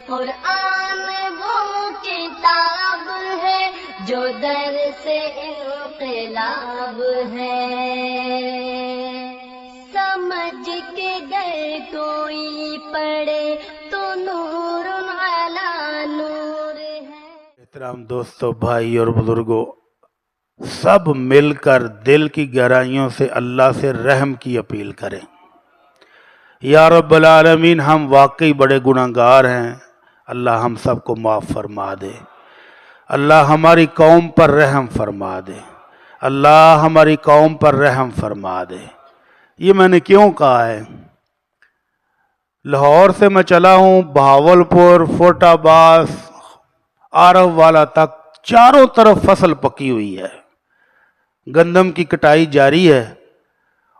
قرآن وہ کتاب ہے جو در سے انقلاب ہے، سمجھ کے گر کوئی پڑھے تو نور علی نور ہے۔ احترام دوستو، بھائی اور بزرگوں، سب مل کر دل کی گہرائیوں سے اللہ سے رحم کی اپیل کریں۔ یا رب العالمین، ہم واقعی بڑے گناہگار ہیں، اللہ ہم سب کو معاف فرما دے۔ اللہ ہماری قوم پر رحم فرما دے، اللہ ہماری قوم پر رحم فرما دے۔ یہ میں نے کیوں کہا ہے؟ لاہور سے میں چلا ہوں بہاولپور، فورٹ عباس، آرو والا تک، چاروں طرف فصل پکی ہوئی ہے، گندم کی کٹائی جاری ہے۔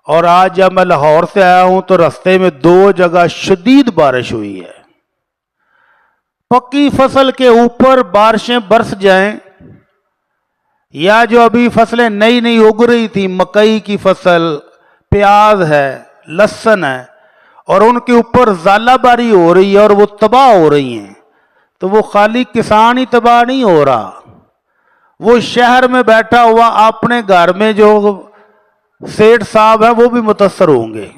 اور آج جب میں لاہور سے آیا ہوں تو رستے میں 2 جگہ شدید بارش ہوئی ہے۔ پکی فصل کے اوپر بارشیں برس جائیں، یا جو ابھی فصلیں نئی نئی اگ رہی تھی، مکئی کی فصل، پیاز ہے، لہسن ہے، اور ان کے اوپر ژالہ باری ہو رہی ہے اور وہ تباہ ہو رہی ہیں، تو وہ خالی کسان ہی تباہ نہیں ہو رہا، وہ شہر میں بیٹھا ہوا اپنے گھر میں جو سیٹ صاحب ہیں وہ بھی متاثر ہوں گے۔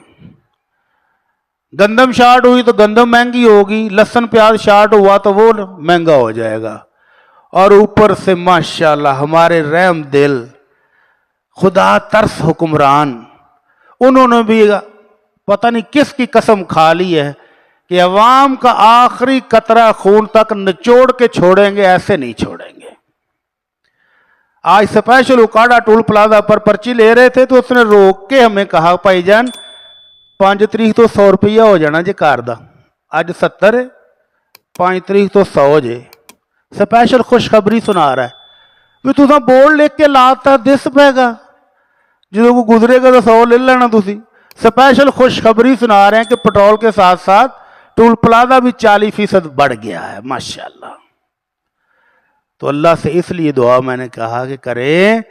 گندم شارٹ ہوئی تو گندم مہنگی ہوگی، لہسن پیاز شارٹ ہوا تو وہ مہنگا ہو جائے گا، اور اوپر سے ماشاءاللہ ہمارے رحم دل خدا ترس حکمران، انہوں نے بھی پتہ نہیں کس کی قسم کھا لی ہے کہ عوام کا آخری قطرہ خون تک نچوڑ کے چھوڑیں گے، ایسے نہیں چھوڑیں گے۔ آج سپیشل اکاڑا ٹول پلازا پر پرچی لے رہے تھے تو اس نے روک کے ہمیں کہا، بھائی جان 5 تاریخ تو 100 روپیہ ہو جانا جی کار دا، اج 70 ہے، 5 تاریخ تو 100 جے۔ سپیشل خوشخبری سنا رہا ہے بھی تُساں بورڈ لکھ کے لاتا دس پے گا، جدوں کو گزرے گا تو 100 لے لینا تسی۔ سپیشل خوشخبری سنا رہے ہیں کہ پٹرول کے ساتھ ساتھ ٹول پلازا بھی 40% بڑھ گیا ہے، ماشاءاللہ۔ تو اللہ سے اس لیے دعا میں نے کہا کہ کریں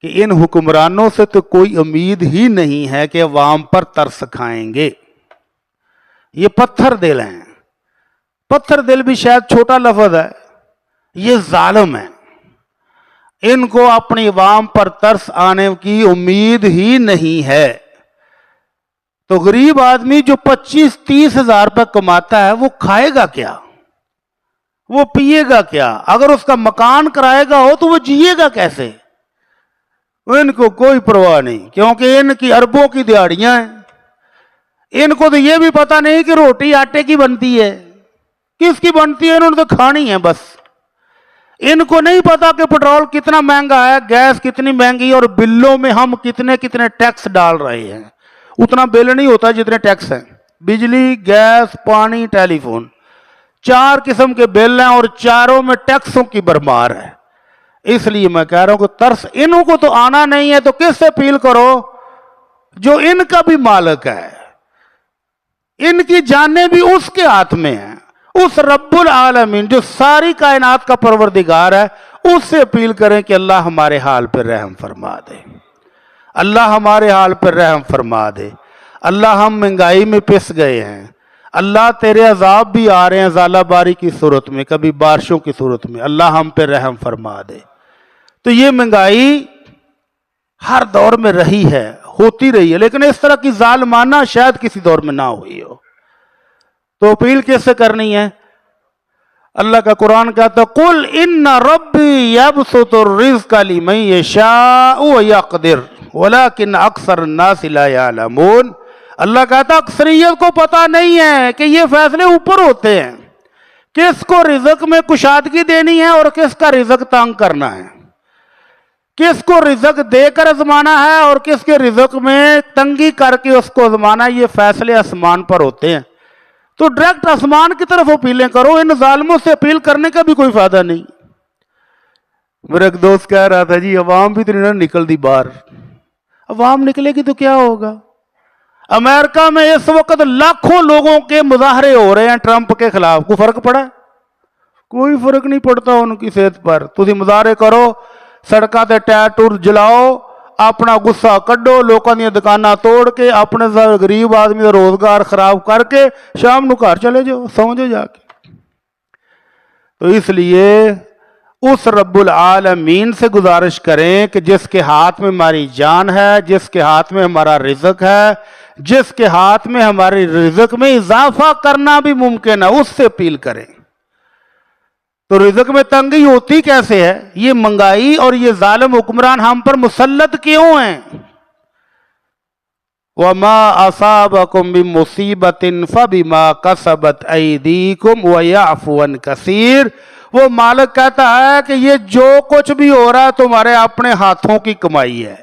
کہ ان حکمرانوں سے تو کوئی امید ہی نہیں ہے کہ عوام پر ترس کھائیں گے۔ یہ پتھر دل ہیں، پتھر دل بھی شاید چھوٹا لفظ ہے، یہ ظالم ہیں، ان کو اپنی عوام پر ترس آنے کی امید ہی نہیں ہے۔ تو غریب آدمی جو 25-30 ہزار روپے کماتا ہے وہ کھائے گا کیا، وہ پیے گا کیا؟ اگر اس کا مکان کرائے گا ہو تو وہ جیے گا کیسے؟ ان کو کوئی پرواہ نہیں، کیونکہ ان کی اربوں کی دیہڑیاں ہیں، ان کو تو یہ بھی پتہ نہیں کہ روٹی آٹے کی بنتی ہے، کس کی بنتی ہے، انہوں نے تو کھانی ہے بس۔ ان کو نہیں پتا کہ پٹرول کتنا مہنگا ہے، گیس کتنی مہنگی ہے، اور بلوں میں ہم کتنے ٹیکس ڈال رہے ہیں۔ اتنا بل نہیں ہوتا جتنے ٹیکس ہیں، بجلی، گیس، پانی، ٹیلی فون، 4 قسم کے بل ہیں اور چاروں میں ٹیکسوں کی بھرمار ہے۔ اس لیے میں کہہ رہا ہوں کہ ترس انہوں کو تو آنا نہیں ہے، تو کس سے اپیل کرو؟ جو ان کا بھی مالک ہے، ان کی جانیں بھی اس کے ہاتھ میں ہیں، اس رب العالمین جو ساری کائنات کا پروردگار ہے، اس سے اپیل کریں کہ اللہ ہمارے حال پر رحم فرما دے، اللہ ہمارے حال پر رحم فرما دے۔ اللہ ہم مہنگائی میں پس گئے ہیں، اللہ تیرے عذاب بھی آ رہے ہیں ژالہ باری کی صورت میں، کبھی بارشوں کی صورت میں، اللہ ہم پہ رحم فرما دے۔ تو یہ مہنگائی ہر دور میں رہی ہے، ہوتی رہی ہے، لیکن اس طرح کی ظالمانہ شاید کسی دور میں نہ ہوئی ہو۔ تو اپیل کس سے کرنی ہے؟ اللہ کا قرآن کہتا ہے قُلْ إِنَّ رَبِّي يَبْسُطُ الرِّزْقَ لِمَن يَشَاءُ وَيَقْدِرُ وَلَكِنَّ أَكْثَرَ النَّاسِ لَا يَعْلَمُونَ۔ اللہ کہتا ہے اکثریت کو پتہ نہیں ہے کہ یہ فیصلے اوپر ہوتے ہیں، کس کو رزق میں کشادگی دینی ہے اور کس کا رزق تنگ کرنا ہے، کس کو رزق دے کر ازمانا ہے اور کس کے رزق میں تنگی کر کے اس کو ازمانا ہے۔ یہ فیصلے آسمان پر ہوتے ہیں، تو ڈائریکٹ آسمان کی طرف اپیلیں کرو، ان ظالموں سے اپیل کرنے کا بھی کوئی فائدہ نہیں۔ میرا ایک دوست کہہ رہا تھا جی عوام بھی تو نہیں نکل دی باہر، عوام نکلے گی تو کیا ہوگا؟ امریکہ میں اس وقت لاکھوں لوگوں کے مظاہرے ہو رہے ہیں ٹرمپ کے خلاف، کوئی فرق پڑا؟ کوئی فرق نہیں پڑتا ان کی صحت پر۔ تسی مظاہرے کرو، سڑکاں تے ٹائر ٹور جلاؤ، اپنا غصہ کڈو، لوکاں دی دکاناں توڑ کے، اپنے غریب آدمی کا روزگار خراب کر کے شام نو گھر چلے جاؤ، سو جاؤ جا کے۔ تو اس لیے اس رب العالمین سے گزارش کریں کہ جس کے ہاتھ میں ہماری جان ہے، جس کے ہاتھ میں ہمارا رزق ہے، جس کے ہاتھ میں ہمارے رزق میں اضافہ کرنا بھی ممکن ہے، اس سے اپیل کریں۔ تو رزق میں تنگی ہوتی کیسے ہے؟ یہ مہنگائی اور یہ ظالم حکمران ہم پر مسلط کیوں ہیں؟ وَمَا أَصَابَكُم بِمُصِيبَةٍ فَبِمَا كَسَبَتْ أَيْدِيكُمْ وَيَعْفُو عَن كَثِيرٍ۔ وہ مالک کہتا ہے کہ یہ جو کچھ بھی ہو رہا ہے تمہارے اپنے ہاتھوں کی کمائی ہے،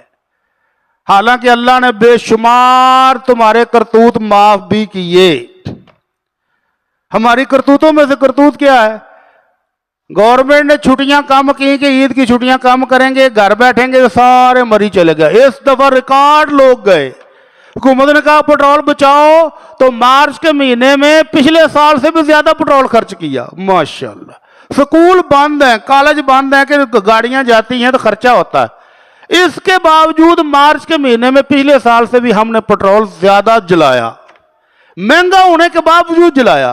حالانکہ اللہ نے بے شمار تمہارے کرتوت معاف بھی کیے۔ ہماری کرتوتوں میں سے کرتوت کیا ہے؟ گورنمنٹ نے چھٹیاں کم کی کہ عید کی چھٹیاں کم کریں گے، گھر بیٹھیں گے، سارے مری چلے گئے۔ اس دفعہ ریکارڈ لوگ گئے۔ حکومت نے کہا پٹرول بچاؤ، تو مارچ کے مہینے میں پچھلے سال سے بھی زیادہ پٹرول خرچ کیا۔ ماشاءاللہ۔ سکول بند ہیں، کالج بند ہیں کہ گاڑیاں جاتی ہیں تو خرچہ ہوتا ہے، اس کے باوجود مارچ کے مہینے میں پچھلے سال سے بھی ہم نے پٹرول زیادہ جلایا، مہنگا ہونے کے باوجود جلایا۔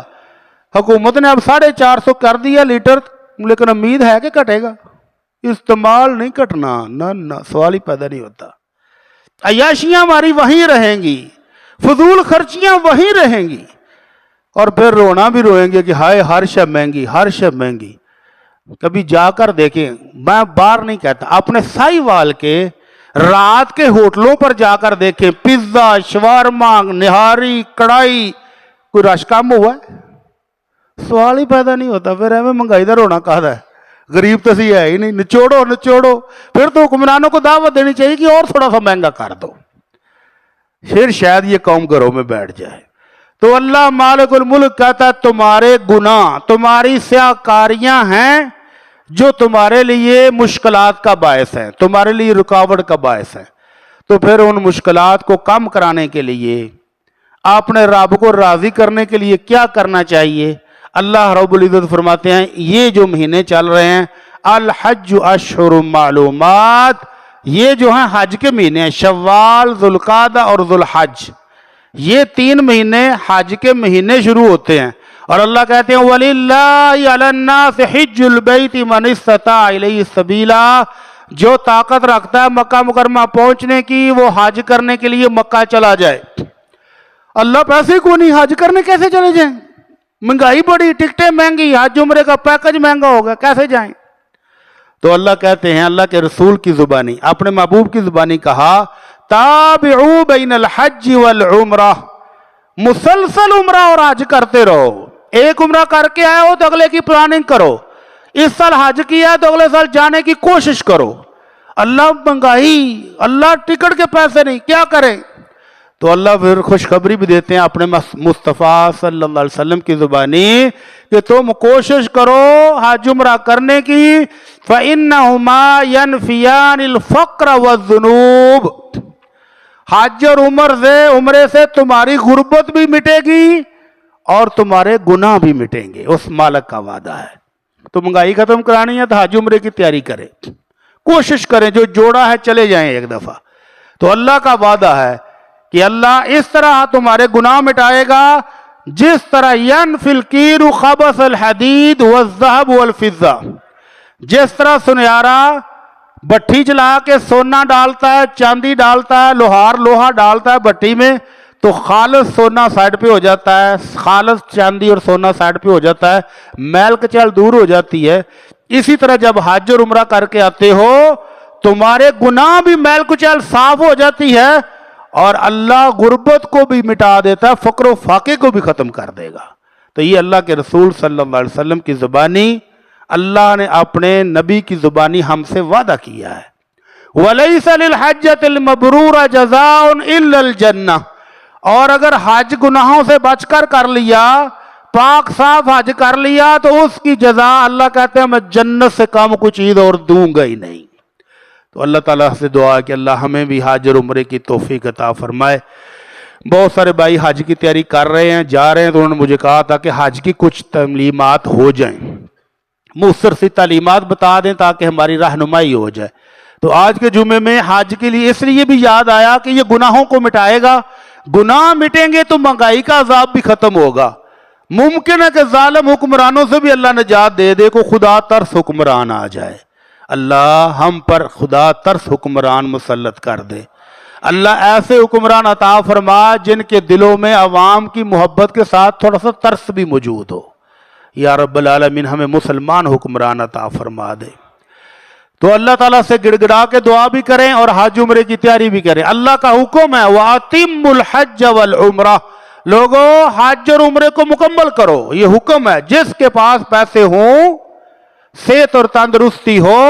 حکومت نے اب 450 کر دیا لیٹر، لیکن امید ہے کہ کٹے گا؟ استعمال نہیں کٹنا، نہ سوال ہی پیدا نہیں ہوتا۔ عیاشیاں ہماری وہیں رہیں گی، فضول خرچیاں وہیں رہیں گی، اور پھر رونا بھی روئیں گے کہ ہائے ہر شے مہنگی، ہر شے مہنگی۔ کبھی جا کر دیکھیں، میں باہر نہیں کہتا، اپنے سائی وال کے رات کے ہوٹلوں پر جا کر دیکھیں، پیزا، شوارما، نہاری، کڑھائی، کوئی رش کم ہوا ہے؟ سوال ہی پیدا نہیں ہوتا۔ پھر ہمیں مہنگائی دا رونا کہا ہے، غریب تو سی ہے ہی نہیں، نچوڑو۔ پھر تو حکمرانوں کو دعوت دینی چاہیے کہ اور تھوڑا سا مہنگا کر دو، پھر شاید یہ قوم گھروں میں بیٹھ جائے۔ تو اللہ مالک الملک کہتا ہے تمہارے گناہ، تمہاری سیاکاریاں ہیں جو تمہارے لیے مشکلات کا باعث ہے، تمہارے لیے رکاوٹ کا باعث ہے۔ تو پھر ان مشکلات کو کم کرانے کے لیے، اپنے رب کو راضی کرنے کے لیے کیا کرنا چاہیے؟ اللہ رب العزت فرماتے ہیں یہ جو مہینے چل رہے ہیں، الحج اشہر معلومات، یہ جو ہیں حج کے مہینے ہیں، شوال، ذوالقعدہ اور ذوالحج، یہ 3 مہینے حج کے مہینے شروع ہوتے ہیں۔ اور اللہ کہتے ہیں وَلِلَّهِ عَلَى النَّاسِ حِجُّ الْبَيْتِ مَنِ اسْتَطَاعَ إِلَيْهِ سَبِيلًا، جو طاقت رکھتا ہے مکہ مکرمہ پہنچنے کی، وہ حج کرنے کے لیے مکہ چلا جائے۔ اللہ پیسے کو نہیں، حج کرنے کیسے چلے جائیں؟ مہنگائی بڑی، ٹکٹیں مہنگی، حج عمرے کا پیکج مہنگا ہوگا، کیسے جائیں؟ تو اللہ کہتے ہیں، اللہ کے رسول کی زبانی، اپنے محبوب کی زبانی کہا تابعوا بین الحج والعمرہ، مسلسل عمرہ اور حج کرتے رہو۔ ایک عمرہ کر کے آئے ہو تو اگلے کی پلاننگ کرو، اس سال حج کیا ہے تو اگلے سال جانے کی کوشش کرو۔ اللہ مہنگائی، اللہ ٹکٹ کے پیسے نہیں، کیا کریں؟ تو اللہ پھر خوشخبری بھی دیتے ہیں اپنے مصطفیٰ صلی اللہ علیہ وسلم کی زبانی کہ تم کوشش کرو حج عمرہ کرنے کی، فَإِنَّهُمَا يَنْفِيَانِ الْفَقْرَ وَالذُّنُوبَ، حج اور عمرے سے تمہاری غربت بھی مٹے گی اور تمہارے گناہ بھی مٹیں گے، اس مالک کا وعدہ ہے۔ تو مہنگائی ختم کرانی ہے تو حج عمرے کی تیاری کریں، کوشش کریں، جو جوڑا ہے چلے جائیں ایک دفعہ۔ تو اللہ کا وعدہ ہے کہ اللہ اس طرح تمہارے گناہ مٹائے گا جس طرح ينفي الكير خبث الحديد والذهب والفضة، جس طرح سنیارہ بٹھی جلا کے سونا ڈالتا ہے، چاندی ڈالتا ہے، لوہا ڈالتا ہے بٹھی میں تو خالص سونا سائڈ پہ ہو جاتا ہے، خالص چاندی اور سونا سائڈ پہ ہو جاتا ہے، میل کچیل دور ہو جاتی ہے۔ اسی طرح جب حج اور عمرہ کر کے آتے ہو تمہارے گناہ بھی میل کچیل صاف ہو جاتی ہے، اور اللہ غربت کو بھی مٹا دیتا ہے، فقر و فاقے کو بھی ختم کر دے گا۔ تو یہ اللہ کے رسول صلی اللہ علیہ وسلم کی زبانی، اللہ نے اپنے نبی کی زبانی ہم سے وعدہ کیا ہے۔ وَلَيْسَ لِلْحَجَّةِ الْمَبْرُورَ جَزَاءٌ إِلَّا الْجَنَّةِ، اور اگر حج گناہوں سے بچ کر لیا، پاک صاف حج کر لیا، تو اس کی جزا اللہ کہتے ہیں میں جنت سے کم کوئی چیز اور دوں گا ہی نہیں۔ تو اللہ تعالیٰ سے دعا ہے کہ اللہ ہمیں بھی حج اور عمرے کی توفیق عطا فرمائے۔ بہت سارے بھائی حج کی تیاری کر رہے ہیں، جا رہے ہیں، تو انہوں نے مجھے کہا تھا کہ حج کی کچھ تعلیمات ہو جائیں، مؤثر سی تعلیمات بتا دیں تاکہ ہماری رہنمائی ہو جائے۔ تو آج کے جمعے میں حج کے لیے اس لیے بھی یاد آیا کہ یہ گناہوں کو مٹائے گا، گناہ مٹیں گے تو مہنگائی کا عذاب بھی ختم ہوگا، ممکن ہے کہ ظالم حکمرانوں سے بھی اللہ نجات دے دے، کو خدا ترس حکمران آ جائے۔ اللہ ہم پر خدا ترس حکمران مسلط کر دے۔ اللہ ایسے حکمران عطا فرما جن کے دلوں میں عوام کی محبت کے ساتھ تھوڑا سا ترس بھی موجود ہو۔ یا رب العالمین ہمیں مسلمان حکمران عطا فرما دے۔ تو اللہ تعالیٰ سے گڑ گڑا کے دعا بھی کریں اور حج عمرے کی تیاری بھی کریں۔ اللہ کا حکم ہے وَأَتِمُّ الْحَجَّ وَالْعُمْرَةَ، لوگوں حج اور عمرے کو مکمل کرو، یہ حکم ہے۔ جس کے پاس پیسے ہوں، صحت اور تندرستی ہو،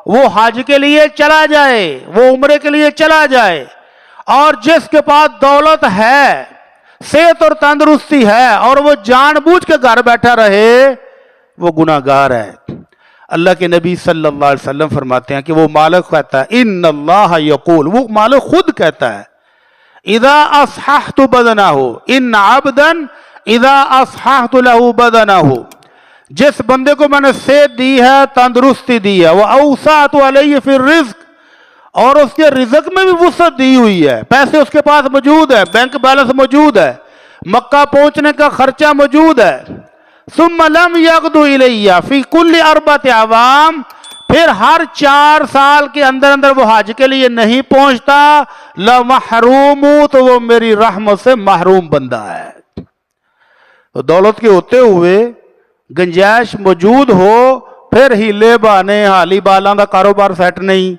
وہ حج کے لیے چلا جائے، وہ عمرے کے لیے چلا جائے، اور جس کے پاس دولت ہے، صحت اور تندرستی ہے، اور وہ جان بوجھ کے گھر بیٹھا رہے، وہ گناہگار ہے۔ اللہ کے نبی صلی اللہ علیہ وسلم فرماتے ہیں کہ وہ مالک کہتا ہے ان اللہ یقول، وہ مالک خود کہتا ہے اذا اصححت بدنہ، ان عبدا اذا اصححت له بدنہ، جس بندے کو میں نے صحت دی ہے، تندرستی دی ہے، واوسعت علیہ فی الرزق، اور اس کے رزق میں بھی وسعت دی ہوئی ہے، پیسے اس کے پاس موجود ہے، بینک بیلنس موجود ہے، مکہ پہنچنے کا خرچہ موجود ہے، ثم لم یغدو الیہ فی کل 4 اعوام، پھر ہر 4 سال کے اندر اندر وہ حج کے لیے نہیں پہنچتا، لمحروم، تو وہ میری رحمت سے محروم بندہ ہے۔ تو دولت کے ہوتے ہوئے گنجائش موجود ہو، پھر ہیلے بہانے، حالی بالاں دا کاروبار سیٹ نہیں،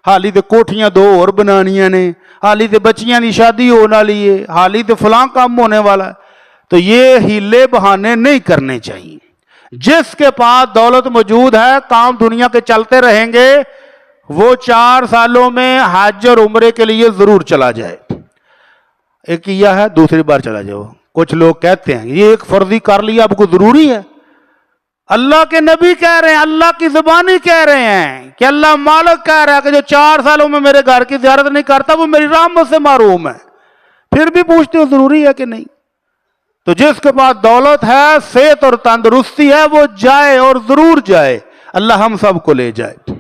حالی تے کوٹھیاں 2 اور بنانیاں نے، حالی تے بچیاں دی شادی ہونے والی ہے، حالی تے فلاں کام ہونے والا ہے، تو یہ ہیلے بہانے نہیں کرنے چاہیے۔ جس کے پاس دولت موجود ہے، کام دنیا کے چلتے رہیں گے، وہ 4 سالوں میں حج اور عمرے کے لیے ضرور چلا جائے۔ ایک کیا ہے، دوسری بار چلا جاؤ۔ کچھ لوگ کہتے ہیں یہ ایک فرضی کر لیا اب کو ضروری ہے۔ اللہ کے نبی کہہ رہے ہیں، اللہ کی زبانی کہہ رہے ہیں کہ اللہ مالک کہہ رہا ہے کہ جو 4 سالوں میں میرے گھر کی زیارت نہیں کرتا وہ میری رحمت سے محروم ہے، پھر بھی پوچھتے ہو ضروری ہے کہ نہیں؟ تو جس کے پاس دولت ہے، صحت اور تندرستی ہے، وہ جائے اور ضرور جائے، اللہ ہم سب کو لے جائے۔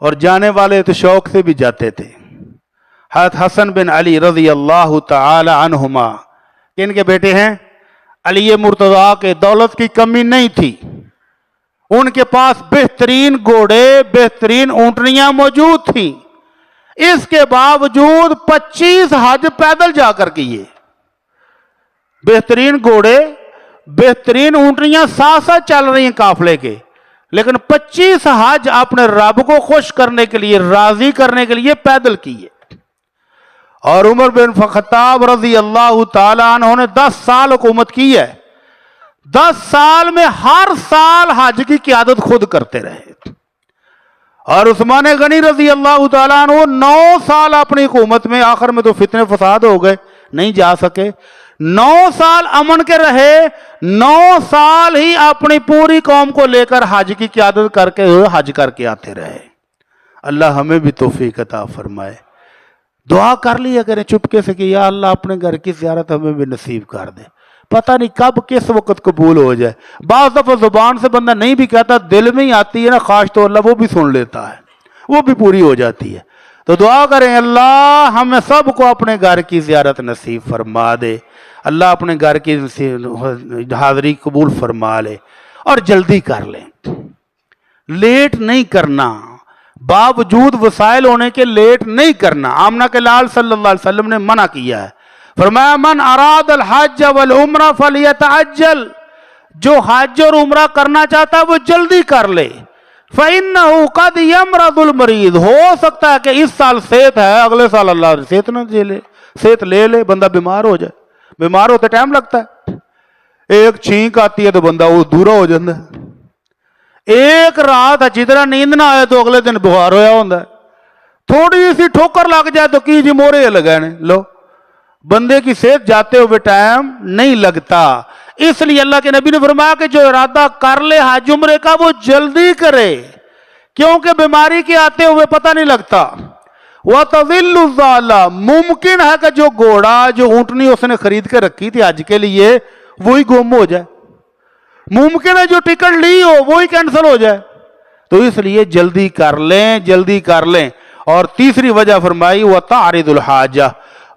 اور جانے والے تو شوق سے بھی جاتے تھے۔ حضرت حسن بن علی رضی اللہ تعالی عنہما، ان کے بیٹے ہیں، علی مرتضیٰ کے، دولت کی کمی نہیں تھی، ان کے پاس بہترین گھوڑے، بہترین اونٹنیاں موجود تھیں، اس کے باوجود 25 حج پیدل جا کر کیے۔ بہترین گھوڑے، بہترین اونٹنیاں ساتھ ساتھ چل رہی ہیں قافلے کے، لیکن 25 حج اپنے رب کو خوش کرنے کے لیے، راضی کرنے کے لیے پیدل کیے۔ اور عمر بن خطاب رضی اللہ تعالیٰ عنہ نے 10 سال حکومت کی ہے، 10 سال میں ہر سال حج کی قیادت خود کرتے رہے۔ اور عثمان غنی رضی اللہ تعالیٰ عنہ 9 سال اپنی حکومت میں، آخر میں تو فتنے فساد ہو گئے، نہیں جا سکے، 9 سال امن کے رہے، 9 سال ہی اپنی پوری قوم کو لے کر حج کی قیادت کر کے حج کر کے آتے رہے۔ اللہ ہمیں بھی توفیق عطا فرمائے۔ دعا کر لیا کریں چپکے سے کہ یا اللہ اپنے گھر کی زیارت ہمیں بھی نصیب کر دے، پتہ نہیں کب کس وقت قبول ہو جائے۔ بعض دفعہ زبان سے بندہ نہیں بھی کہتا، دل میں ہی آتی ہے نا خواہش، تو اللہ وہ بھی سن لیتا ہے، وہ بھی پوری ہو جاتی ہے۔ تو دعا کریں اللہ ہمیں سب کو اپنے گھر کی زیارت نصیب فرما دے، اللہ اپنے گھر کی حاضری قبول فرما لے، اور جلدی کر لیں، لیٹ نہیں کرنا، باوجود وسائل ہونے کے لیٹ نہیں کرنا۔ آمنہ کے لال صلی اللہ علیہ وسلم نے منع کیا ہے، فرمایا من اراد الحج والعمرہ فلیتعجل، جو حج اور عمرہ کرنا چاہتا ہے وہ جلدی کر لے، فإنہ قد یمرض المریض، ہو سکتا ہے کہ اس سال صحت ہے، اگلے سال اللہ صحت نہ دے لے، صحت لے لے، بندہ بیمار ہو جائے، بیمار ہوتے ٹائم لگتا ہے، ایک چھینک آتی ہے تو بندہ وہ دورا ہو جاتا ہے، ایک رات اچھی طرح نیند نہ آئے تو اگلے دن بخار ہویا ہوتا ہے، تھوڑی سی ٹھوکر لگ جائے تو کی جی مورے لگا نے لو، بندے کی صحت جاتے ہوئے ٹائم نہیں لگتا۔ اس لیے اللہ کے نبی نے فرمایا کہ جو ارادہ کر لے حج عمرے کا وہ جلدی کرے، کیونکہ بیماری کے آتے ہوئے پتہ نہیں لگتا۔ وَتَظِلُّ الظَّالَ، ممکن ہے کہ جو گھوڑا، جو اونٹنی اس نے خرید کے رکھی تھی حج کے لیے، وہی گم ہو جائے، ممکن ہے جو ٹکٹ لی ہو وہی کینسل ہو جائے، تو اس لیے جلدی کر لیں، جلدی کر لیں۔ اور تیسری وجہ فرمائی وَتَعْرِضُ الْحَاجَةِ،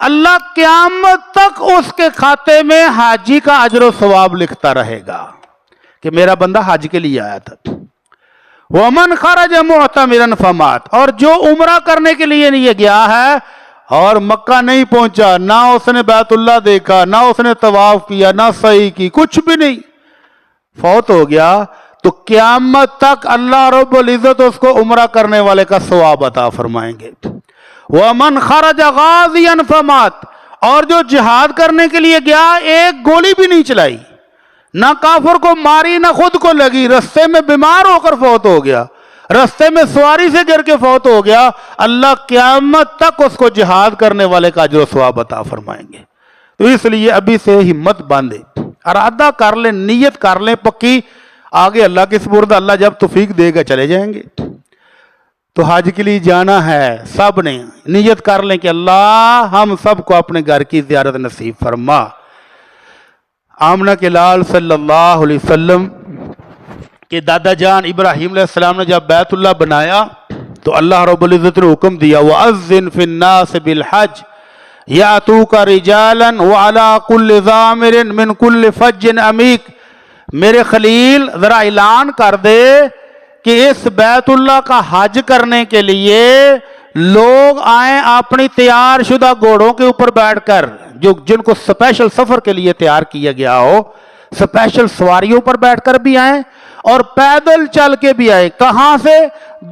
اللہ قیامت تک اس کے کھاتے میں حاجی کا اجر و ثواب لکھتا رہے گا کہ میرا بندہ حج کے لیے آیا تھا۔ وَمَنْ خَرَجَ مُعْتَمِرًا فَمَاتَ، اور جو عمرہ کرنے کے لیے نہیں گیا ہے اور مکہ نہیں پہنچا، نہ اس نے بیت اللہ دیکھا، نہ اس نے طواف کیا، نہ سعی کی، کچھ بھی نہیں، فوت ہو گیا، تو قیامت تک اللہ رب العزت اس کو عمرہ کرنے والے کا ثواب عطا فرمائیں گے۔ وَمَنْ خَرَجَ غَازِيًا فَمَاتَ، اور جو جہاد کرنے کے لیے گیا ایک گولی بھی نہیں چلائی، نہ کافر کو ماری نہ خود کو لگی، رستے میں بیمار ہو کر فوت ہو گیا، رستے میں سواری سے گر کے فوت ہو گیا، اللہ قیامت تک اس کو جہاد کرنے والے کا اجر و ثواب عطا فرمائیں گے۔ تو اس لیے ابھی سے ہمت باندھے، ارادہ کر لیں، نیت کر لیں پکی، آگے اللہ کے سپرد، اللہ جب توفیق دے گا چلے جائیں گے۔ تو حج کے لیے جانا ہے، سب نے نیت کر لیں کہ اللہ ہم سب کو اپنے گھر کی زیارت نصیب فرما۔ آمنہ کے لال صلی اللہ علیہ وسلم کہ دادا جان ابراہیم علیہ السلام نے جب بیت اللہ بنایا تو اللہ رب العزت نے حکم دیا وَأَذِّن فِي النَّاسِ بِالْحَجِّ يَأْتُوكَ رِجَالًا وَعَلَىٰ كُلِّ ضَامِرٍ مِّن كُلِّ فَجٍّ عَمِيقٍ، میرے خلیل ذرا اعلان کر دے کہ اس بیت اللہ کا حج کرنے کے لیے لوگ آئیں اپنی تیار شدہ گھوڑوں کے اوپر بیٹھ کر، جن کو سپیشل سفر کے لیے تیار کیا گیا ہو، سپیشل سواریوں پر بیٹھ کر بھی آئیں اور پیدل چل کے بھی آئیں۔ کہاں سے؟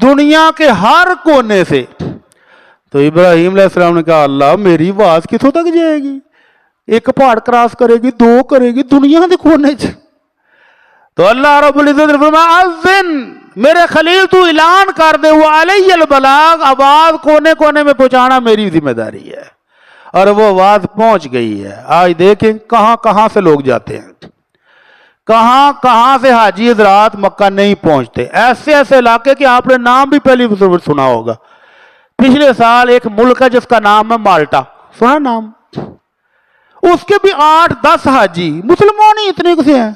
دنیا کے ہر کونے سے۔ تو ابراہیم علیہ السلام نے کہا اللہ میری آواز کتوں تک جائے گی؟ ایک پہاڑ کراس کرے گی، دو کرے گی، دنیا کے کونے سے۔ تو اللہ رب العزت نے فرمایا اذن، میرے خلیل تو اعلان کر دے، وعلی البلاغ، آواز کونے کونے میں پہنچانا میری ذمہ داری ہے۔ اور وہ آواز پہنچ گئی ہے۔ آج دیکھیں کہاں کہاں سے لوگ جاتے ہیں، کہاں کہاں سے حاجی حضرات مکہ نہیں پہنچتے، ایسے ایسے علاقے کہ آپ نے نام بھی پہلی سنا ہوگا۔ پچھلے سال ایک ملک ہے جس کا نام ہے مالٹا، سنا نام؟ اس کے بھی 8-10 حاجی، مسلمان ہی اتنے کسے ہیں،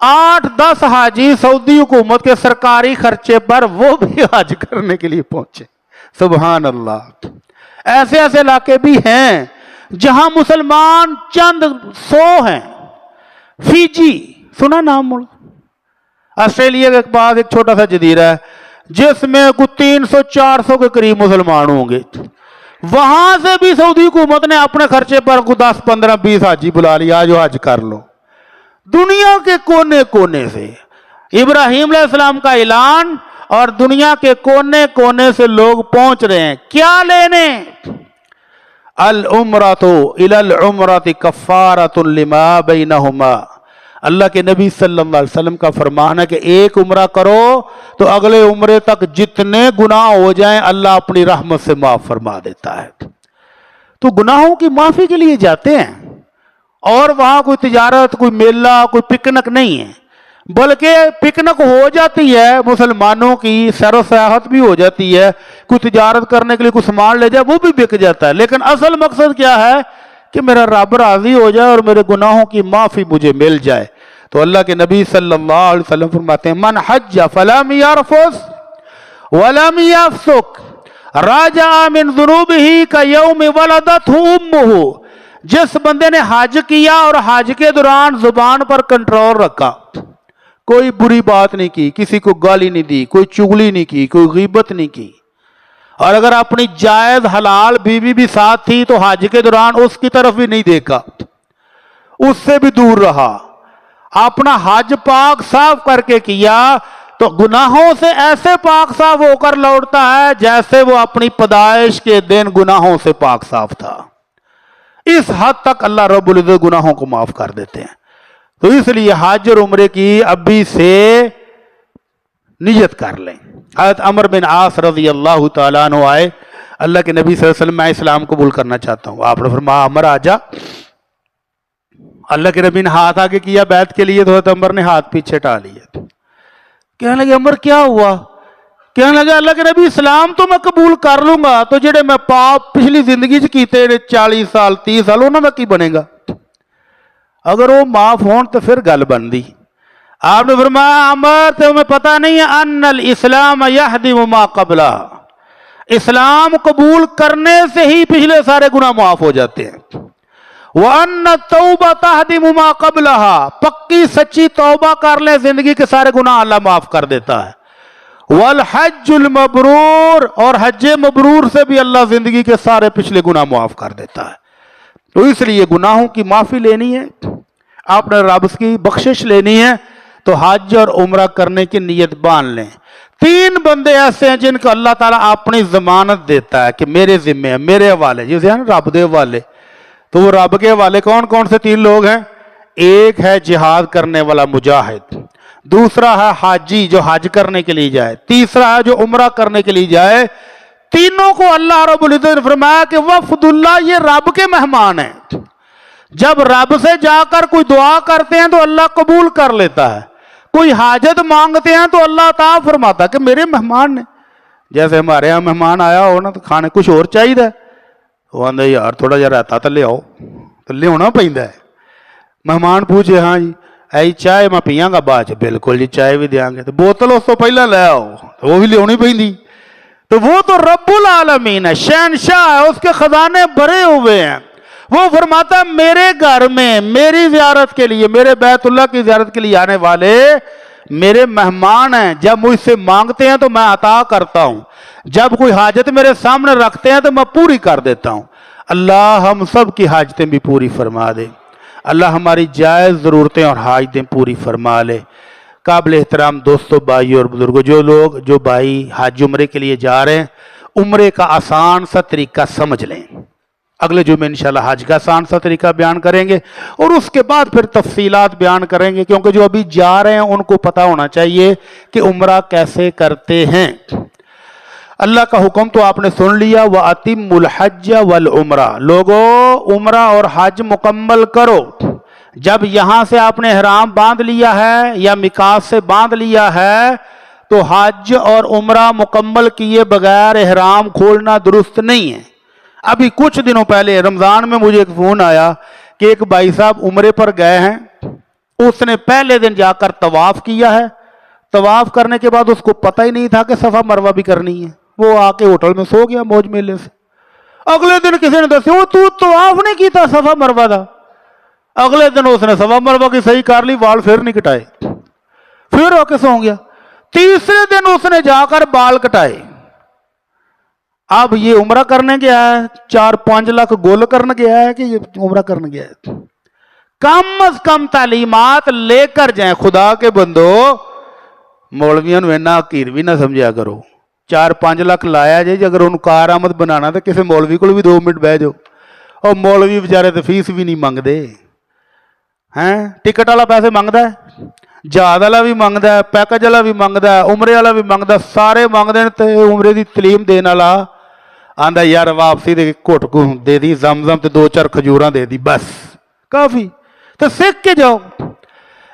8-10 حاجی سعودی حکومت کے سرکاری خرچے پر وہ بھی حج کرنے کے لیے پہنچے۔ سبحان اللہ۔ ایسے ایسے علاقے بھی ہیں جہاں مسلمان چند 100 ہیں۔ فیجی، سنا نام؟ ملک آسٹریلیا کے بعد ایک چھوٹا سا جزیرہ ہے جس میں کوئی 300-400 کے قریب مسلمان ہوں گے۔ وہاں سے بھی سعودی حکومت نے اپنے خرچے پر 10-15-20 حاجی بلا لیا، جو حج کر لو۔ دنیا کے کونے کونے سے ابراہیم علیہ السلام کا اعلان، اور دنیا کے کونے کونے سے لوگ پہنچ رہے ہیں کیا لینے؟ العمرۃ الی العمرۃ کفارۃ لما بینہما، اللہ کے نبی صلی اللہ علیہ وسلم کا فرمان ہے کہ ایک عمرہ کرو تو اگلے عمرے تک جتنے گناہ ہو جائیں اللہ اپنی رحمت سے معاف فرما دیتا ہے۔ تو گناہوں کی معافی کے لیے جاتے ہیں، اور وہاں کوئی تجارت، کوئی میلہ، کوئی پکنک نہیں ہے، بلکہ پکنک ہو جاتی ہے مسلمانوں کی، سیر و سیاحت بھی ہو جاتی ہے، کوئی تجارت کرنے کے لیے کوئی سامان لے جائے وہ بھی بک جاتا ہے، لیکن اصل مقصد کیا ہے کہ میرا رب راضی ہو جائے اور میرے گناہوں کی معافی مجھے مل جائے۔ تو اللہ کے نبی صلی اللہ علیہ وسلم فرماتے ہیں من حج فلم یرفث ولم یفسق راجع من ذنوبہ کیوم ولدتہ امہ، جس بندے نے حج کیا اور حج کے دوران زبان پر کنٹرول رکھا، کوئی بری بات نہیں کی، کسی کو گالی نہیں دی، کوئی چغلی نہیں کی، کوئی غیبت نہیں کی، اور اگر اپنی جائز حلال بیوی بھی ساتھ تھی تو حج کے دوران اس کی طرف بھی نہیں دیکھا، اس سے بھی دور رہا، اپنا حج پاک صاف کر کے کیا، تو گناہوں سے ایسے پاک صاف ہو کر لوٹتا ہے جیسے وہ اپنی پیدائش کے دن گناہوں سے پاک صاف تھا۔ اس حد تک اللہ رب العزت گناہوں کو معاف کر دیتے ہیں۔ تو اس لیے حج اور عمرے کی ابھی سے نیت کر لیں۔ حضرت عمرو بن عاص رضی اللہ تعالیٰ عنہ آئے، اللہ کے نبی صلی اللہ علیہ وسلم میں اسلام قبول کرنا چاہتا ہوں۔ آپ نے فرمایا عمر آجا۔ اللہ کے نبی نے ہاتھ آگے کیا بیعت کے لیے، تو حضرت عمر نے ہاتھ پیچھے ٹا لیا۔ کہنے لگے عمر کیا ہوا؟ کہنے لگے اللہ کے نبی اسلام تو میں قبول کر لوں گا، تو جڑے میں پاپ پچھلی زندگی چ کیتے 40 سال 30 سال انہوں میں کی بنے گا؟ اگر وہ معاف ہون تو پھر گل بن دی۔ آپ نے فرمایا عمر تمہیں پتہ نہیں ہے ان الاسلام یہدم ما قبلہ، اسلام قبول کرنے سے ہی پچھلے سارے گناہ معاف ہو جاتے ہیں۔ وَأَنَّ التَّوْبَةَ تَهْدِمُ مَا قَبْلَهَا، پکی سچی توبہ کر لیں زندگی کے سارے گناہ اللہ معاف کر دیتا ہے۔ وَالْحَجُّ الْمَبْرُورُ، اور حج مبرور سے بھی اللہ زندگی کے سارے پچھلے گناہ معاف کر دیتا ہے۔ تو اس لیے گناہوں کی معافی لینی ہے، آپ نے رب کی بخشش لینی ہے، تو حج اور عمرہ کرنے کی نیت باندھ لیں۔ 3 بندے ایسے ہیں جن کو اللہ تعالیٰ اپنی ضمانت دیتا ہے کہ میرے ذمہ ہے، میرے حوالے، جسے ہیں نا رب دے حوالے۔ تو وہ رب کے حوالے کون کون سے 3 لوگ ہیں؟ ایک ہے جہاد کرنے والا مجاہد، دوسرا ہے حاجی جو حج کرنے کے لیے جائے، تیسرا ہے جو عمرہ کرنے کے لیے جائے۔ تینوں کو اللہ رب العزت نے فرمایا کہ وفد اللہ، یہ رب کے مہمان ہیں۔ جب رب سے جا کر کوئی دعا کرتے ہیں تو اللہ قبول کر لیتا ہے، کوئی حاجت مانگتے ہیں تو اللہ عطا فرماتا ہے کہ میرے مہمان نے۔ جیسے ہمارے یہاں مہمان آیا ہو نا تو کھانے کچھ اور چاہیے، وہ آندے یار تھوڑا جا رہتا تو لے آؤ، تو لے ہونا پہنتا ہے۔ مہمان پوچھے ہاں جی اے چائے میں پیاں گا بعد، بالکل جی چائے بھی دیاں گے، تو بوتل اس تو پہلا لے آؤ، تو وہ بھی لے ہونی پہندی۔ تو وہ تو رب العالمین ہے، شہنشاہ ہے، اس کے خزانے بھرے ہوئے ہیں۔ وہ فرماتا ہے میرے گھر میں میری زیارت کے لیے، میرے بیت اللہ کی زیارت کے لیے آنے والے میرے مہمان ہیں۔ جب مجھ سے مانگتے ہیں تو میں عطا کرتا ہوں، جب کوئی حاجت میرے سامنے رکھتے ہیں تو میں پوری کر دیتا ہوں۔ اللہ ہم سب کی حاجتیں بھی پوری فرما دے، اللہ ہماری جائز ضرورتیں اور حاجتیں پوری فرما لے۔ قابل احترام دوستو، بھائی اور بزرگوں، جو بھائی حج عمرے کے لیے جا رہے ہیں، عمرے کا آسان سا طریقہ سمجھ لیں۔ اگلے جمعے انشاءاللہ حج کا آسان سا طریقہ بیان کریں گے، اور اس کے بعد پھر تفصیلات بیان کریں گے، کیونکہ جو ابھی جا رہے ہیں ان کو پتہ ہونا چاہیے کہ عمرہ کیسے کرتے ہیں۔ اللہ کا حکم تو آپ نے سن لیا، وَأَتِمُّ الْحَجَّ وَالْعُمْرَةَ، لوگو عمرہ اور حج مکمل کرو۔ جب یہاں سے آپ نے احرام باندھ لیا ہے یا میقات سے باندھ لیا ہے تو حج اور عمرہ مکمل کیے بغیر احرام کھولنا درست نہیں ہے۔ ابھی کچھ دنوں پہلے رمضان میں مجھے ایک فون آیا کہ ایک بھائی صاحب عمرے پر گئے ہیں، اس نے پہلے دن جا کر طواف کیا ہے، طواف کرنے کے بعد اس کو پتہ ہی نہیں تھا کہ صفا مروہ بھی کرنی ہے، وہ آ کے ہوٹل میں سو گیا موج میلے سے۔ اگلے دن کسی نے دسیا وہ تو طواف نہیں کیتا صفا مروہ دا۔ اگلے دن اس نے صفا مروہ کی صحیح کر لی، بال پھر نہیں کٹائے، پھر ہو کے سو گیا۔ تیسرے دن اس نے جا کر بال کٹائے۔ اب یہ عمرہ کرنے گیا ہے، 4-5 لاکھ گول کرنے گیا ہے کہ یہ عمرہ کرنے گیا ہے؟ کم از کم تعلیمات لے کر جائیں۔ خدا کے بندو، مولویوں نے نہ کیر بھی نہ سمجھا کرو۔ 4-5 لاکھ لایا جی، اگر ان کار آمد بنانا تو کسی مولوی کو بھی 2 منٹ بہ جاؤ، اور مولوی بیچارے تو فیس بھی نہیں منگتے ہیں، ٹکٹ والا پیسے منگتا ہے، جہاز والا بھی منگتا ہے، پیکج والا بھی منگتا ہے، عمرے والا بھی منگتا ہے، سارے منگتے ہیں۔ تو عمرے دی تعلیم دینے والا آندا یار واپسی دے گھٹ کو دے دی زمزم تے 2-4 کھجوراں دے دی، بس کافی، تو سیکھ کے جاؤ۔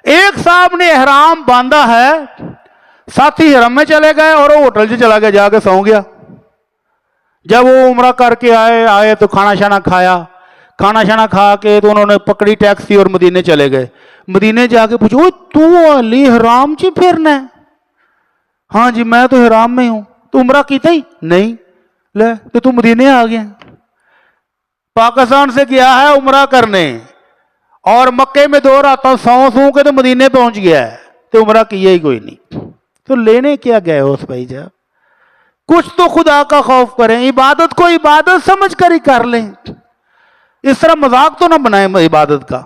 ایک صاحب نے احرام باندھا ہے، ساتھی حرم میں چلے گئے اور وہ ہوٹل سے چلا گیا، جا کے سو گیا۔ جب وہ عمرہ کر کے آئے تو کھانا شانا کھایا، کھانا شانا کھا کے تو انہوں نے پکڑی ٹیکسی اور مدینے چلے گئے۔ مدینے جا کے پوچھو تو علی حرام چی پھرنا ہے؟ ہاں جی میں تو حرام میں ہوں۔ تو عمرہ کیتا ہی نہیں؟ لے تو مدینے آ گیا، پاکستان سے گیا ہے عمرہ کرنے اور مکے میں 2 راتاں سو کے تو مدینے پہنچ گیا ہے، تو عمرہ کیا ہی کوئی نہیں۔ تو لینے کیا گئے ہو اس بھائی جان؟ کچھ تو خدا کا خوف کریں، عبادت کو عبادت سمجھ کر ہی کر لیں، اس طرح مذاق تو نہ بنائیں عبادت کا۔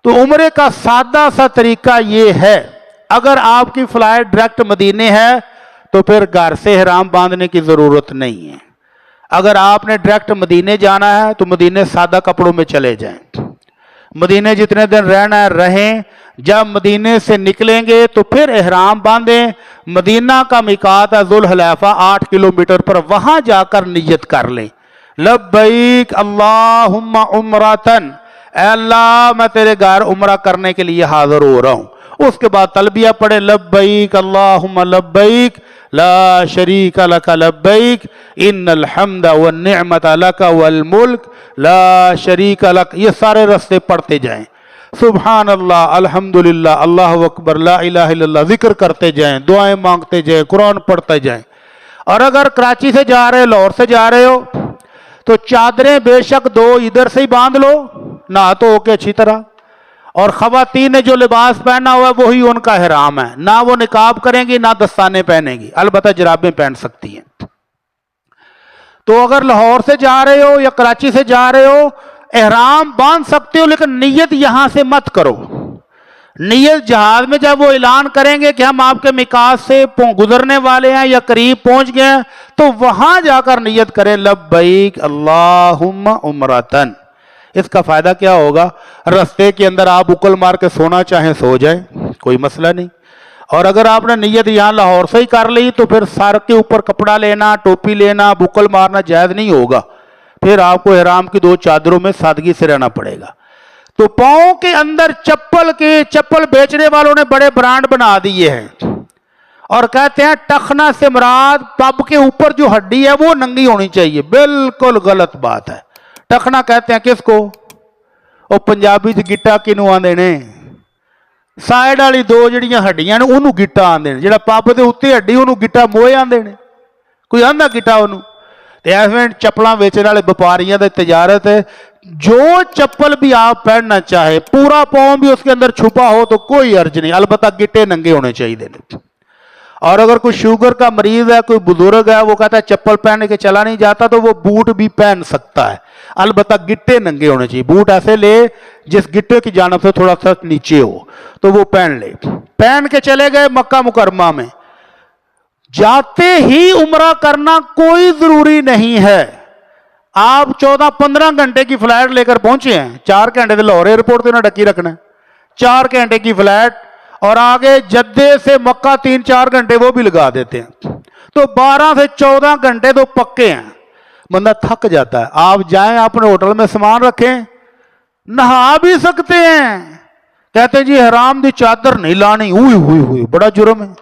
تو عمرے کا سادہ سا طریقہ یہ ہے، اگر آپ کی فلائٹ ڈائریکٹ مدینے ہے تو پھر گھر سے احرام باندھنے کی ضرورت نہیں ہے۔ اگر آپ نے ڈائریکٹ مدینے جانا ہے تو مدینے سادہ کپڑوں میں چلے جائیں، مدینے جتنے دن رہنا ہے رہیں، جب مدینے سے نکلیں گے تو پھر احرام باندھیں۔ مدینہ کا میقات ہے ذوالحلیفہ 8 کلومیٹر پر، وہاں جا کر نیت کر لیں، لبیک اللہم عمرتن، اے اللہ میں تیرے گھر عمرہ کرنے کے لیے حاضر ہو رہا ہوں۔ اس کے بعد تلبیہ پڑھے، لبیک اللہم لبیک لا شریک لک لبیک ان الحمد والنعمت لک والملک لا شریک لک، یہ سارے رستے پڑھتے جائیں، سبحان اللہ، الحمدللہ، اللہ اکبر، لا الہ الا اللہ، ذکر کرتے جائیں، دعائیں مانگتے جائیں، قرآن پڑھتے جائیں۔ اور اگر کراچی سے جا رہے ہو، لاہور سے جا رہے ہو تو چادریں بے شک 2 ادھر سے ہی باندھ لو نہا تو ہو کے اچھی طرح، اور خواتین نے جو لباس پہنا ہوا ہے وہی ان کا احرام ہے، نہ وہ نقاب کریں گی نہ دستانے پہنیں گی، البتہ جرابیں پہن سکتی ہیں۔ تو اگر لاہور سے جا رہے ہو یا کراچی سے جا رہے ہو احرام باندھ سکتے ہو، لیکن نیت یہاں سے مت کرو۔ نیت جہاز میں جب وہ اعلان کریں گے کہ ہم آپ کے میقات سے گزرنے والے ہیں یا قریب پہنچ گئے ہیں تو وہاں جا کر نیت کریں لبیک اللہم عمرتن۔ اس کا فائدہ کیا ہوگا؟ رستے کے اندر آپ اکل مار کے سونا چاہیں سو جائیں، کوئی مسئلہ نہیں۔ اور اگر آپ نے نیت یہاں لاہور سے ہی کر لی تو پھر سر کے اوپر کپڑا لینا، ٹوپی لینا، بکل مارنا جائز نہیں ہوگا، پھر آپ کو احرام کی 2 چادروں میں سادگی سے رہنا پڑے گا۔ تو پاؤں کے اندر چپل بیچنے والوں نے بڑے برانڈ بنا دیے ہیں اور کہتے ہیں ٹخنا سے مراد پب کے اوپر جو ہڈی ہے وہ ننگی ہونی چاہیے، بالکل غلط بات ہے۔ ٹخنا کہتے ہیں کس کو؟ وہ پنجابی سے گٹا کنو آندے نے، سائڈ والی 2 جڑیاں ہڈیاں نے انہوں گٹا آندے نے، جڑا پب دے اوتے ہڈی انہوں گٹا موئے آندے نے، کوئی آندا گٹا انہوں۔ ایسے چپلاں بیچنے والے وپاریاں دی تجارت ہے، جو چپل بھی آپ پہننا چاہے پورا پاؤں بھی اس کے اندر چھپا ہو تو کوئی حرج نہیں، البتہ گٹے ننگے ہونے چاہیے۔ اور اگر کوئی شوگر کا مریض ہے، کوئی بزرگ ہے، وہ کہتا ہے چپل پہن کے چلا نہیں جاتا تو وہ بوٹ بھی پہن سکتا ہے، البتہ گٹے ننگے ہونے چاہیے۔ بوٹ ایسے لے جس گٹے کی جانب سے تھوڑا سا نیچے ہو تو وہ پہن لے۔ پہن کے چلے گئے مکہ مکرمہ میں، جاتے ہی عمرہ کرنا کوئی ضروری نہیں ہے۔ آپ 14-15 گھنٹے کی فلائٹ لے کر پہنچے ہیں، 4 گھنٹے سے لاہور ایئرپورٹ سے نہ ڈکی رکھنا ہے، 4 گھنٹے کی فلائٹ، اور آگے جدے سے مکہ 3-4 گھنٹے وہ بھی لگا دیتے ہیں، تو 12 سے 14 گھنٹے تو پکے ہیں، بندہ تھک جاتا ہے۔ آپ جائیں اپنے ہوٹل میں سامان رکھیں، نہا بھی سکتے ہیں، کہتے ہیں جی حرام دی چادر نہیں لانی، ہوئی بڑا جرم ہے۔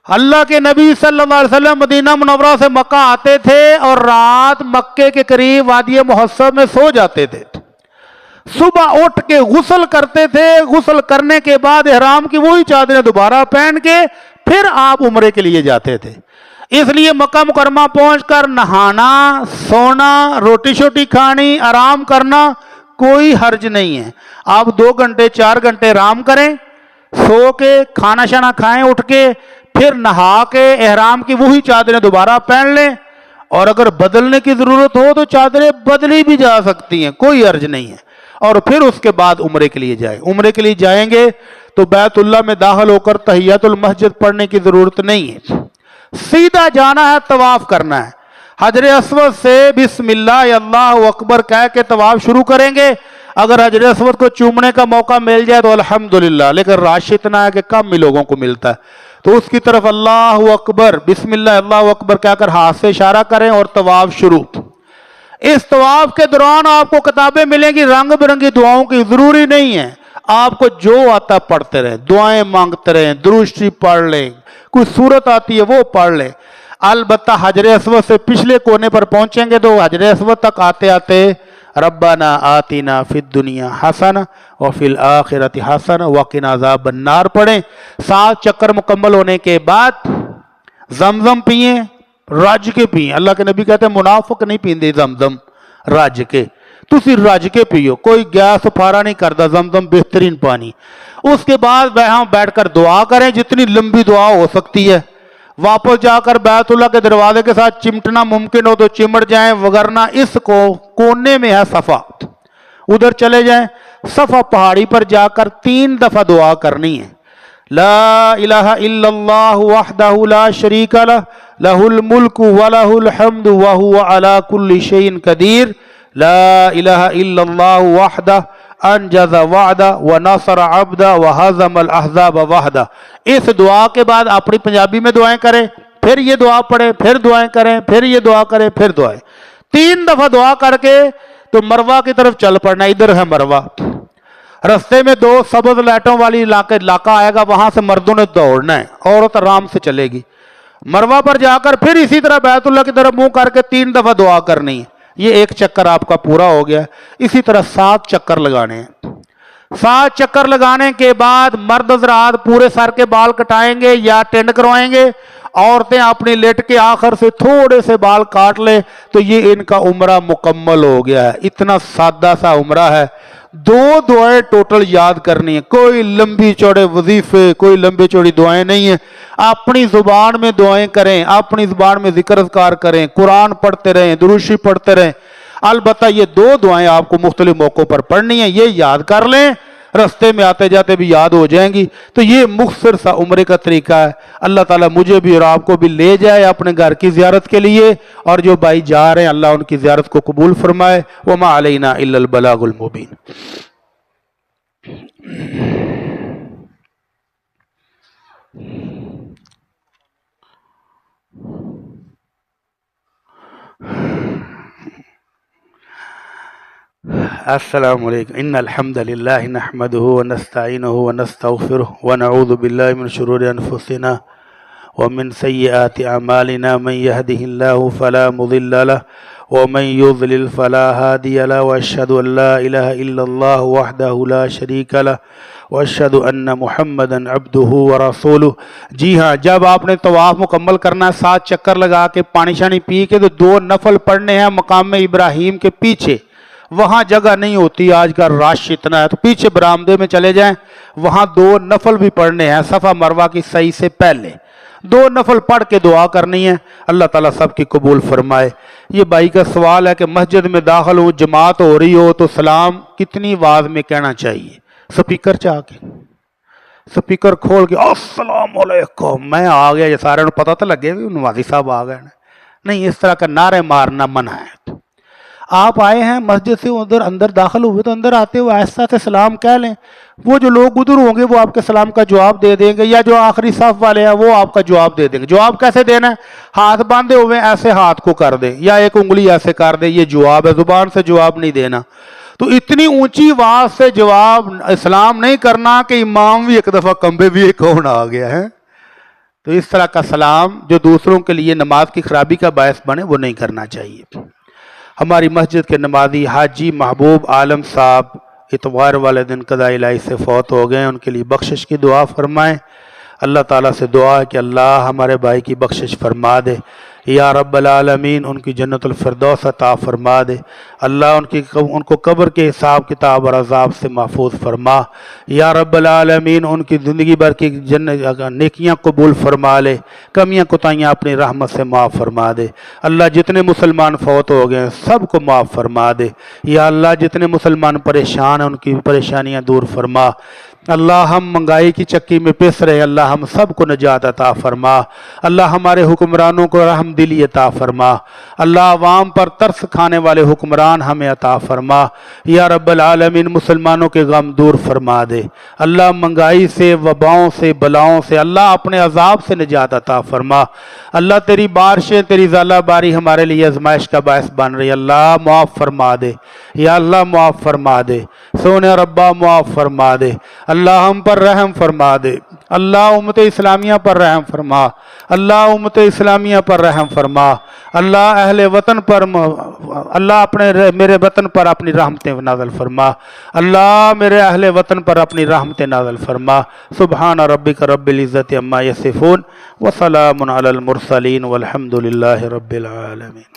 اللہ کے نبی صلی اللہ علیہ وسلم مدینہ منورہ سے مکہ آتے تھے اور رات مکے کے قریب وادی محصب میں سو جاتے تھے، صبح اٹھ کے غسل کرتے تھے، غسل کرنے کے بعد احرام کی وہی چادریں دوبارہ پہن کے پھر آپ عمرے کے لیے جاتے تھے۔ اس لیے مکہ مکرمہ پہنچ کر نہانا، سونا، روٹی شوٹی کھانی، آرام کرنا کوئی حرج نہیں ہے۔ آپ 2 گھنٹے 4 گھنٹے آرام کریں، سو کے کھانا شانا کھائیں اٹھ کے، پھر نہا کے احرام کی وہی چادریں دوبارہ پہن لیں، اور اگر بدلنے کی ضرورت ہو تو چادریں بدلی بھی جا سکتی ہیں، کوئی حرج نہیں ہے، اور پھر اس کے بعد عمرے کے لیے جائیں۔ عمرے کے لیے جائیں گے تو بیت اللہ میں داخل ہو کر تحیۃ المسجد پڑھنے کی ضرورت نہیں ہے، سیدھا جانا ہے، طواف کرنا ہے۔ حجر اسود سے بسم اللہ اللہ اکبر کہہ کے طواف شروع کریں گے۔ اگر حجر اسود کو چومنے کا موقع مل جائے تو الحمدللہ، لیکن راش اتنا ہے کہ کم ہی لوگوں کو ملتا ہے، تو اس کی طرف اللہ اکبر بسم اللہ اللہ اکبر کہہ کر ہاتھ سے اشارہ کریں اور طواف شروع۔ اس طواف کے دوران آپ کو کتابیں ملیں گی رنگ برنگی دعاؤں کی، ضروری نہیں ہے، آپ کو جو آتا پڑھتے رہیں، دعائیں مانگتے رہیں، درود شریف پڑھ لیں، کوئی صورت آتی ہے وہ پڑھ لیں۔ البتہ حجر اسود سے پچھلے کونے پر پہنچیں گے تو حجر اسود تک آتے آتے ربنا آتنا فی الدنیا حسنہ وفی الآخرۃ حسنہ وقنا عذاب النار پڑھیں۔ 7 چکر مکمل ہونے کے بعد زمزم پئیں، رج کے پئیں۔ اللہ کے نبی کہتے ہیں منافق نہیں پیندے زمزم، رج کے، تسی رج کے پیو، کوئی گیس پھارا نہیں کرتا، زمزم بہترین پانی۔ اس کے بعد وہاں بیٹھ کر دعا کریں، جتنی لمبی دعا ہو سکتی ہے۔ واپس جا کر بیت اللہ کے دروازے کے ساتھ چمٹنا ممکن ہو تو چمٹ جائیں، وگرنہ اس کو کونے میں ہے صفا، ادھر چلے جائیں۔ صفا پہاڑی پر جا کر 3 دفعہ دعا کرنی ہے، لا الہ الا اللہ وحدہ لا شریک لہ لہ الملک ولہ الحمد وہو علی کل شیء قدیر، لا الہ الا اللہ وحدہ انجز وعدہ ونصر عبدہ وہزم الاحزاب وحدہ۔ اس دعا کے بعد اپنی پنجابی میں دعائیں کریں، پھر یہ دعا پڑھیں، پھر دعائیں کریں، پھر یہ دعا کریں، پھر دعائیں 3 دفعہ دعا کر کے تو مروہ کی طرف چل پڑنا۔ ادھر ہے مروہ، رستے میں 2 سبز لائٹوں والی علاقہ آئے گا، وہاں سے مردوں نے دوڑنا ہے، عورت آرام سے چلے گی۔ مروہ پر جا کر پھر اسی طرح بیت اللہ کی طرف منہ کر کے 3 دفعہ دعا کرنی ہے۔ یہ 1 چکر آپ کا پورا ہو گیا۔ اسی طرح 7 چکر لگانے ہیں۔ 7 چکر لگانے کے بعد مرد حضرات پورے سر کے بال کٹائیں گے یا ٹینڈ کروائیں گے، عورتیں اپنی لیٹ کے آخر سے تھوڑے سے بال کاٹ لیں تو یہ ان کا عمرہ مکمل ہو گیا ہے۔ اتنا سادہ سا عمرہ ہے۔ 2 دعائیں ٹوٹل یاد کرنی ہیں، کوئی لمبی چوڑے وظیفے، کوئی لمبی چوڑی دعائیں نہیں ہیں۔ اپنی زبان میں دعائیں کریں، اپنی زبان میں ذکر اذکار کریں، قرآن پڑھتے رہیں، درود شریف پڑھتے رہیں۔ البتہ یہ 2 دعائیں آپ کو مختلف موقعوں پر پڑھنی ہیں، یہ یاد کر لیں، رستے میں آتے جاتے بھی یاد ہو جائیں گی۔ تو یہ مختصر سا عمرے کا طریقہ ہے۔ اللہ تعالیٰ مجھے بھی اور آپ کو بھی لے جائے اپنے گھر کی زیارت کے لیے، اور جو بھائی جا رہے ہیں اللہ ان کی زیارت کو قبول فرمائے۔ وما علینا الا البلاغ المبین۔ السلام علیکم۔ ان الحمد للہ نحمدہ ونستعینہ ونستغفرہ ونعوذ باللہ من شرور انفسنا ومن سیئات اعمالنا، من يهده الله فلا مضل له ومن يضلل فلا هادي له، واشهد ان لا اله الا الله وحده لا شريك له واشهد ان محمدا عبده ورسولہ۔ جی ہاں، جب آپ نے طواف مکمل کرنا ہے 7 چکر لگا کے پانی شانی پی کے، تو 2 نفل پڑھنے ہیں مقام ابراہیم کے پیچھے۔ وہاں جگہ نہیں ہوتی، آج کا رش اتنا ہے، تو پیچھے برآمدے میں چلے جائیں، وہاں 2 نفل بھی پڑھنے ہیں صفا مروہ کی سعی سے پہلے۔ 2 نفل پڑھ کے دعا کرنی ہے، اللہ تعالیٰ سب کی قبول فرمائے۔ یہ بھائی کا سوال ہے کہ مسجد میں داخل ہوں، جماعت ہو رہی ہو تو سلام کتنی آواز میں کہنا چاہیے؟ سپیکر چاہ کے، سپیکر کھول کے السلام علیکم میں آ گیا، یہ سارے پتہ تو لگے نوازی صاحب آ گئے نہیں، اس طرح کا نعرے مارنا منع ہے۔ آپ آئے ہیں مسجد سے ادھر اندر داخل ہوئے تو اندر آتے ہوئے آہستہ سے سلام کہہ لیں، وہ جو لوگ ادھر ہوں گے وہ آپ کے سلام کا جواب دے دیں گے، یا جو آخری صف والے ہیں وہ آپ کا جواب دے دیں گے۔ جواب کیسے دینا ہے؟ ہاتھ باندھے ہوئے ایسے ہاتھ کو کر دیں، یا ایک انگلی ایسے کر دیں، یہ جواب ہے، زبان سے جواب نہیں دینا۔ تو اتنی اونچی آواز سے جواب اسلام نہیں کرنا کہ امام بھی ایک دفعہ کمبے بھی ایک کون آ گیا ہے۔ تو اس طرح کا سلام جو دوسروں کے لیے نماز کی خرابی کا باعث بنے وہ نہیں کرنا چاہیے۔ ہماری مسجد کے نمازی حاجی محبوب عالم صاحب اتوار والے دن قضاء الہی سے فوت ہو گئے، ان کے لیے بخشش کی دعا فرمائیں۔ اللہ تعالیٰ سے دعا ہے کہ اللہ ہمارے بھائی کی بخشش فرما دے، یا رب العالمین ان کی جنت الفردوس عطا فرما دے، اللہ ان کو قبر کے حساب کتاب اور عذاب سے محفوظ فرما، یا رب العالمین ان کی زندگی بھر کی نیکیاں قبول فرما لے، کمیاں کوتاہیاں اپنی رحمت سے معاف فرما دے۔ اللہ جتنے مسلمان فوت ہو گئے سب کو معاف فرما دے، یا اللہ جتنے مسلمان پریشان ہیں ان کی پریشانیاں دور فرما۔ اللہ ہم مہنگائی کی چکی میں پس رہے، اللہ ہم سب کو نجات عطا فرما۔ اللہ ہمارے حکمرانوں کو رحم دلی عطا فرما۔ اللہ عوام پر ترس کھانے والے حکمران ہمیں عطا فرما۔ یا رب العالمین مسلمانوں کے غم دور فرما دے۔ اللہ مہنگائی سے، وباؤں سے، بلاؤں سے اللہ اپنے عذاب سے نجات عطا فرما۔ اللہ تیری بارشیں، تیری ژالہ باری ہمارے لیے آزمائش کا باعث بن رہی ہے، اللہ معاف فرما دے، یا اللہ معاف فرما دے، سونے ربا معاف فرما دے۔ اللہ ہم پر رحم فرما دے، اللہ امت اسلامیہ پر رحم فرما، اللہ امت اسلامیہ پر رحم فرما، اللہ اہل وطن پر، اللہ میرے وطن پر اپنی رحمتیں نازل فرما، اللہ میرے اہل وطن پر اپنی رحمتیں نازل فرما۔ سبحان ربک رب العزت عما یصفون وسلام علی المرسلین والحمد للہ رب العالمین۔